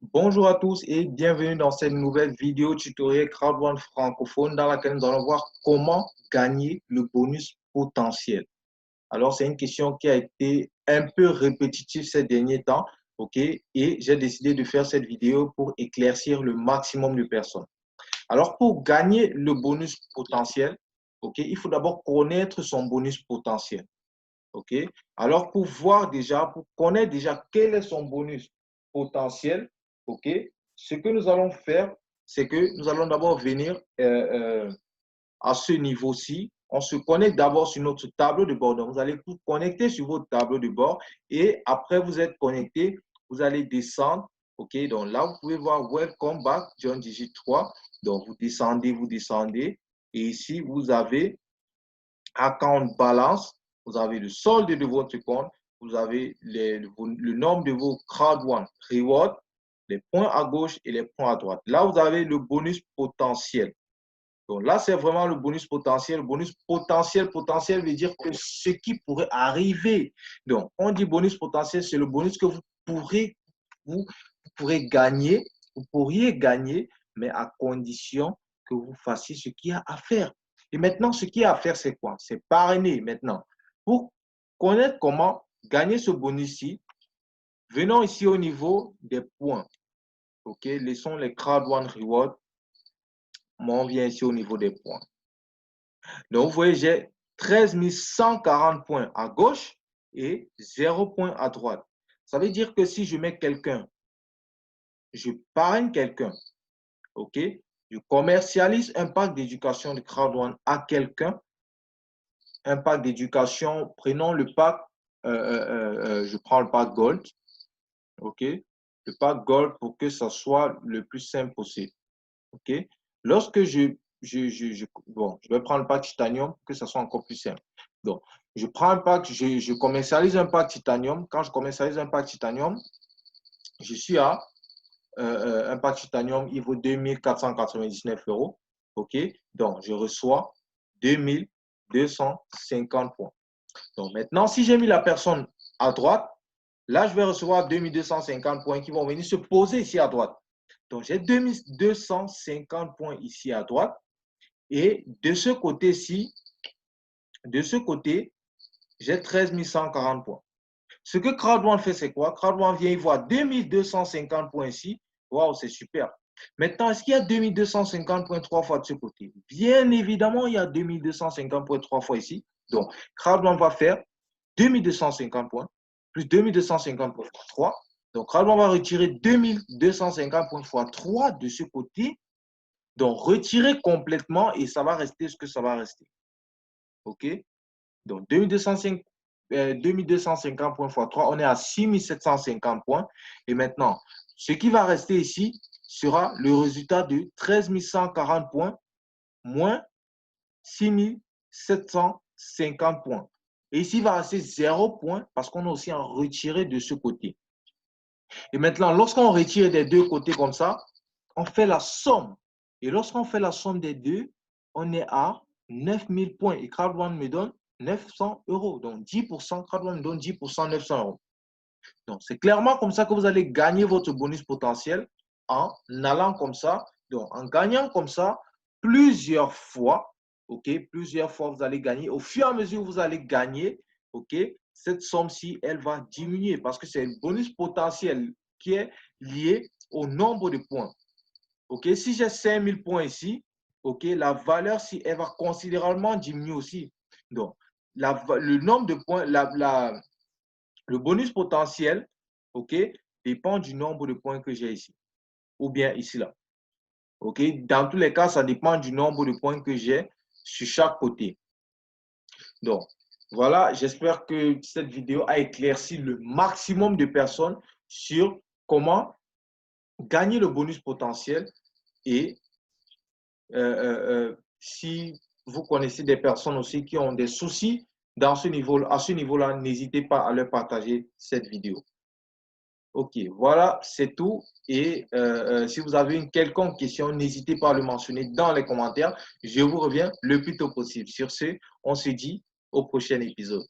Bonjour à tous et bienvenue dans cette nouvelle vidéo tutoriel Crowd1 francophone dans laquelle nous allons voir comment gagner le bonus potentiel. Alors, c'est une question qui a été un peu répétitive ces derniers temps, ok? Et j'ai décidé de faire cette vidéo pour éclaircir le maximum de personnes. Alors, pour gagner le bonus potentiel, ok, il faut d'abord connaître son bonus potentiel, ok? Alors, pour connaître déjà quel est son bonus potentiel, ok, ce que nous allons faire, c'est que nous allons d'abord venir à ce niveau-ci. On se connecte d'abord sur notre tableau de bord. Donc, vous allez vous connecter sur votre tableau de bord et après vous êtes connecté, vous allez descendre. OK, donc là, vous pouvez voir Welcome back, John Digit 3. Donc, vous descendez. Et ici, vous avez Account Balance. Vous avez le solde de votre compte. Vous avez le nombre de vos Crowd1 Reward, les points à gauche et les points à droite. Là, vous avez le bonus potentiel. Donc là, c'est vraiment le bonus potentiel. Bonus potentiel veut dire que ce qui pourrait arriver. Donc, on dit bonus potentiel, c'est le bonus que vous pourrez gagner, vous pourriez gagner, mais à condition que vous fassiez ce qu'il y a à faire. Et maintenant, ce qu'il y a à faire, c'est quoi? C'est parrainer maintenant. Pour connaître comment gagner ce bonus-ci, venons ici au niveau des points. OK? Laissons les Crowd1 Reward. Moi, on vient ici au niveau des points. Donc, vous voyez, j'ai 13 140 points à gauche et 0 points à droite. Ça veut dire que si je mets quelqu'un, je parraine quelqu'un, OK? Je commercialise un pack d'éducation de Crowd1 à quelqu'un, un pack d'éducation, prenons le pack, je prends le pack Gold, OK? Le pack Gold pour que ça soit le plus simple possible, OK? Lorsque je vais prendre le pack Titanium pour que ça soit encore plus simple. Donc, je prends un pack, je commercialise un pack Titanium. Quand je commercialise un pack Titanium, je suis à un pack Titanium, il vaut 2499 €. OK? Donc, je reçois 2250 points. Donc, maintenant, si j'ai mis la personne à droite, là, je vais recevoir 2250 points qui vont venir se poser ici à droite. Donc, j'ai 2250 points ici à droite. Et de ce côté-ci, j'ai 13 140 points. Ce que Crowd1 fait, c'est quoi? Crowd1 vient, il voit 2250 points ici. Waouh, c'est super. Maintenant, est-ce qu'il y a 2250 points trois fois de ce côté? Bien évidemment, il y a 2250 points trois fois ici. Donc, Crowd1 va faire 2250 points plus 2250 points fois 3. Donc, Crowd1 va retirer 2250 points fois 3 de ce côté. Donc, retirer complètement et ça va rester ce que ça va rester. OK? Donc, 2250 points fois 3, on est à 6750 points. Et maintenant, ce qui va rester ici sera le résultat de 13 140 points moins 6750 points. Et ici, il va rester 0 points parce qu'on a aussi en retiré de ce côté. Et maintenant, lorsqu'on retire des deux côtés comme ça, on fait la somme. Et lorsqu'on fait la somme des deux, on est à 9000 points. Et Crowd1 me donne 900 €. Donc 10%, Crowd1 me donne 10%, 900 €. Donc c'est clairement comme ça que vous allez gagner votre bonus potentiel en allant comme ça. Donc en gagnant comme ça plusieurs fois, ok, plusieurs fois vous allez gagner. Au fur et à mesure vous allez gagner, ok, cette somme-ci, elle va diminuer parce que c'est le bonus potentiel qui est lié au nombre de points. Ok, si j'ai 5000 points ici, ok, la valeur, si elle va considérablement diminuer aussi. Donc, le nombre de points, le bonus potentiel, ok, dépend du nombre de points que j'ai ici, ou bien ici, là. Ok, dans tous les cas, ça dépend du nombre de points que j'ai sur chaque côté. Donc, voilà, j'espère que cette vidéo a éclairci le maximum de personnes sur comment gagner le bonus potentiel et si vous connaissez des personnes aussi qui ont des soucis à ce niveau-là, n'hésitez pas à leur partager cette vidéo. Ok, voilà, c'est tout. Et si vous avez une quelconque question, n'hésitez pas à le mentionner dans les commentaires. Je vous reviens le plus tôt possible. Sur ce, on se dit au prochain épisode.